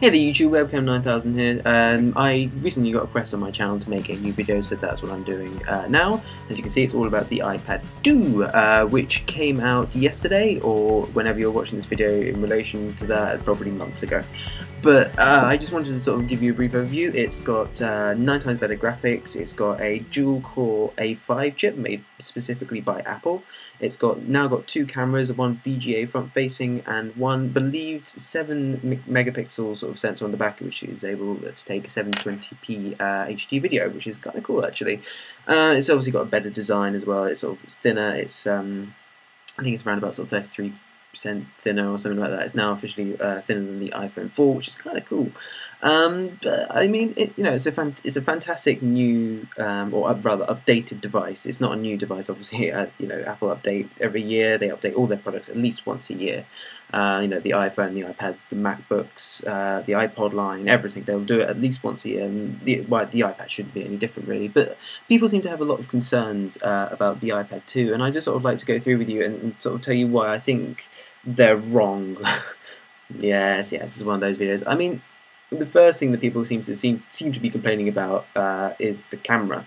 Hey the YouTube, Webcam 9000 here. I recently got a request on my channel to make a new video, so that's what I'm doing now. As you can see, it's all about the iPad 2, which came out yesterday, or whenever you're watching this video in relation to that, probably months ago. But I just wanted to sort of give you a brief overview. It's got 9 times better graphics, it's got a dual-core A5 chip made specifically by Apple. It's now got 2 cameras, one VGA front-facing and one believed 7 megapixel sort of sensor on the back, which is able to take 720p HD video, which is kind of cool actually. It's obviously got a better design as well. It's thinner. It's I think it's around about sort of 33% thinner or something like that. It's now officially thinner than the iPhone 4, which is kind of cool. But I mean, it's a fantastic new, or rather updated device. It's not a new device, obviously. Apple update every year. They update all their products at least once a year. The iPhone, the iPad, the MacBooks, the iPod line, everything. They'll do it at least once a year. And the iPad shouldn't be any different, really. But people seem to have a lot of concerns about the iPad 2, and I just sort of like to go through with you and sort of tell you why I think they're wrong. Yes, this is one of those videos. I mean, the first thing that people seem to be complaining about is the camera.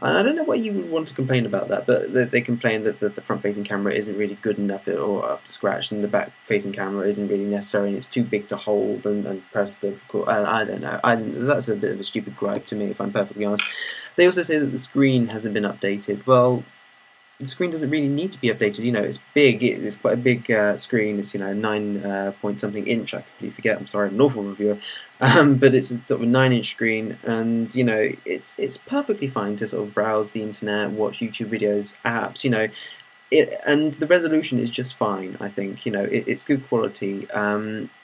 And I don't know why you would want to complain about that, but they complain that the front-facing camera isn't really good enough or up to scratch, and the back-facing camera isn't really necessary, and it's too big to hold and press the record. I don't know. That's a bit of a stupid gripe to me, if I'm perfectly honest. They also say that the screen hasn't been updated. Well, the screen doesn't really need to be updated. It's big. It's quite a big screen. It's 9 point something inch. I completely forget. I'm sorry, I'm an awful reviewer. But it's a sort of a 9-inch screen, and it's perfectly fine to sort of browse the internet, watch YouTube videos, apps. And the resolution is just fine. I think it's good quality.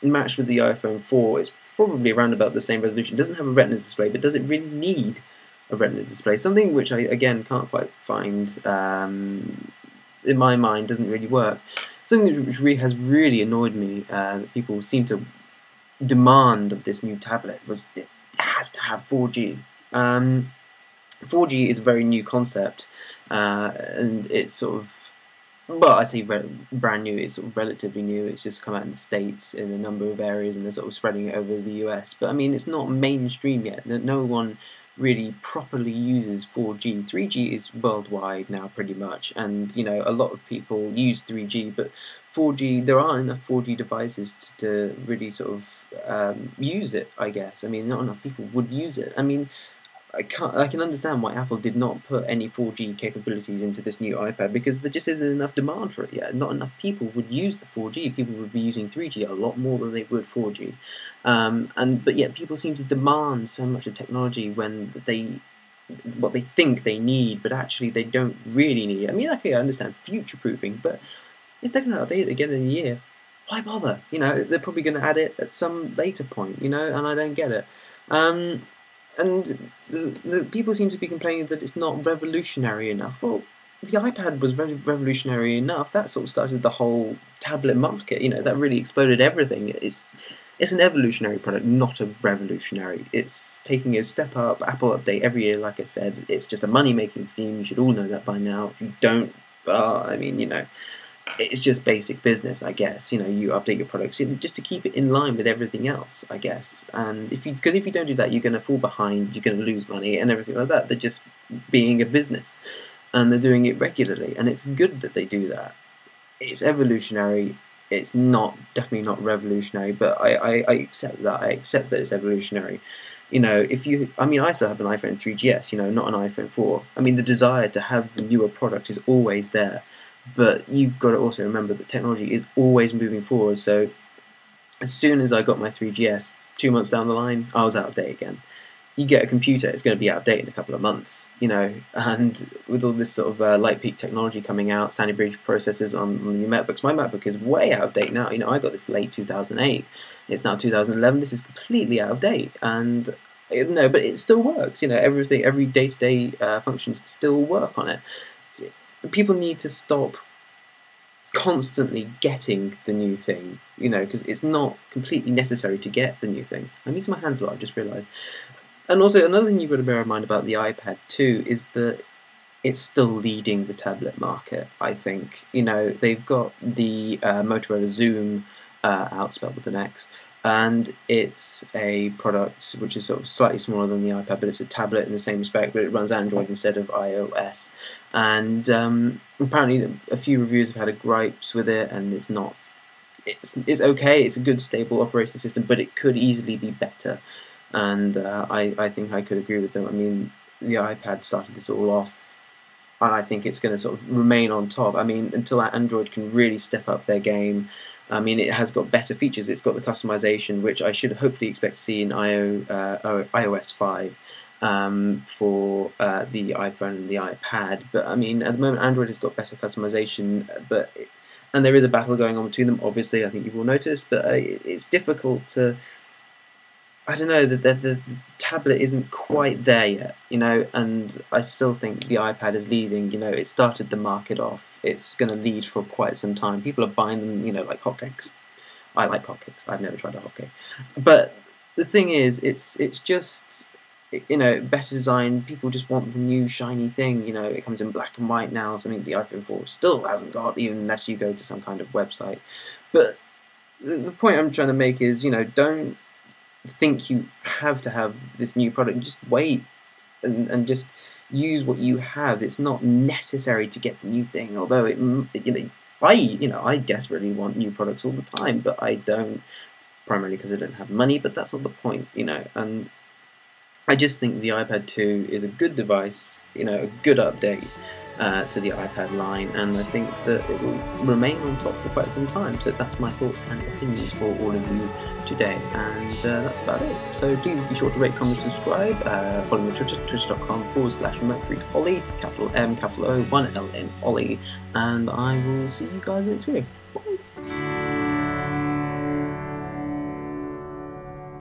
Matched with the iPhone 4, it's probably around about the same resolution. It doesn't have a Retina display, but does it really need a Retina display? Something which I again can't quite find in my mind doesn't really work. Something which has really annoyed me, people seem to demand of this new tablet, was it has to have 4G. 4G is a very new concept, and it's sort of, well, I say brand new. It's sort of relatively new. It's just come out in the States in a number of areas, and they're sort of spreading it over the US. But I mean, it's not mainstream yet. No one really properly uses 4G. 3G is worldwide now pretty much, and a lot of people use 3G, but 4G, there aren't enough 4G devices to really sort of use it, I guess. I mean, not enough people would use it. I mean, I can understand why Apple did not put any 4G capabilities into this new iPad, because there just isn't enough demand for it yet. Not enough people would use the 4G. People would be using 3G a lot more than they would 4G. But yet people seem to demand so much of technology when what they think they need, but actually they don't really need it. I mean, okay, I understand future-proofing, but if they're going to update it again in a year, why bother? They're probably going to add it at some later point, and I don't get it. And the people seem to be complaining that it's not revolutionary enough. Well, the iPad was revolutionary enough. That sort of started the whole tablet market. That really exploded everything. It's an evolutionary product, not a revolutionary. It's taking a step up. Apple update every year, like I said. It's just a money-making scheme. You should all know that by now. If you don't, I mean, it's just basic business, I guess. You update your products just to keep it in line with everything else, I guess. And because if you don't do that, you're going to fall behind, you're going to lose money and everything like that. They're just being a business, and they're doing it regularly, and it's good that they do that. It's evolutionary. It's definitely not revolutionary, but I accept that. I accept that it's evolutionary. I mean, I still have an iPhone 3GS, not an iPhone 4. I mean, the desire to have the newer product is always there. But you've got to also remember that technology is always moving forward. So as soon as I got my 3GS, 2 months down the line, I was out of date again. You get a computer, it's going to be out of date in a couple of months, and with all this sort of light peak technology coming out, Sandy Bridge processors on your MacBooks, my MacBook is way out of date now. I got this late 2008, it's now 2011, this is completely out of date, and but it still works. Every day-to-day functions still work on it. People need to stop constantly getting the new thing, because it's not completely necessary to get the new thing. I'm using my hands a lot, I've just realised. And also, another thing you've got to bear in mind about the iPad 2 is that it's still leading the tablet market, I think. You know, they've got the Motorola Zoom out, spelled with an X, and it's a product which is sort of slightly smaller than the iPad, but it's a tablet in the same respect, but it runs Android instead of iOS. And apparently a few reviewers have had a gripes with it, and it's not. It's okay. It's a good, stable operating system, but it could easily be better. And I think I could agree with them. I mean, the iPad started this all off. I think it's going to sort of remain on top. I mean, until Android can really step up their game. I mean, it has got better features. It's got the customization, which I should hopefully expect to see in iOS 5 for the iPhone and the iPad. But I mean, at the moment, Android has got better customization, and there is a battle going on between them. Obviously, I think you've all noticed, but it's difficult to. I don't know, the tablet isn't quite there yet, you know, and I still think the iPad is leading. You know, it started the market off. It's going to lead for quite some time. People are buying them, you know, like hotcakes. I like hotcakes. I've never tried a hotcake. But the thing is, it's just, you know, better design. People just want the new shiny thing. You know, it comes in black and white now, something the iPhone 4 still hasn't got, even unless you go to some kind of website. But the point I'm trying to make is, you know, don't think you have to have this new product. Just wait and just use what you have. It's not necessary to get the new thing, although I desperately want new products all the time, but I don't, primarily because I don't have money. But that's not the point, you know. And I just think the iPad 2 is a good device, you know, a good update to the iPad line, and I think that it will remain on top for quite some time. So that's my thoughts and opinions for all of you today, and that's about it. So please be sure to rate, comment, subscribe, follow me on Twitter, twitter.com/MercuryOllie, capital M, capital O, 1 L in Ollie, and I will see you guys next video. Bye.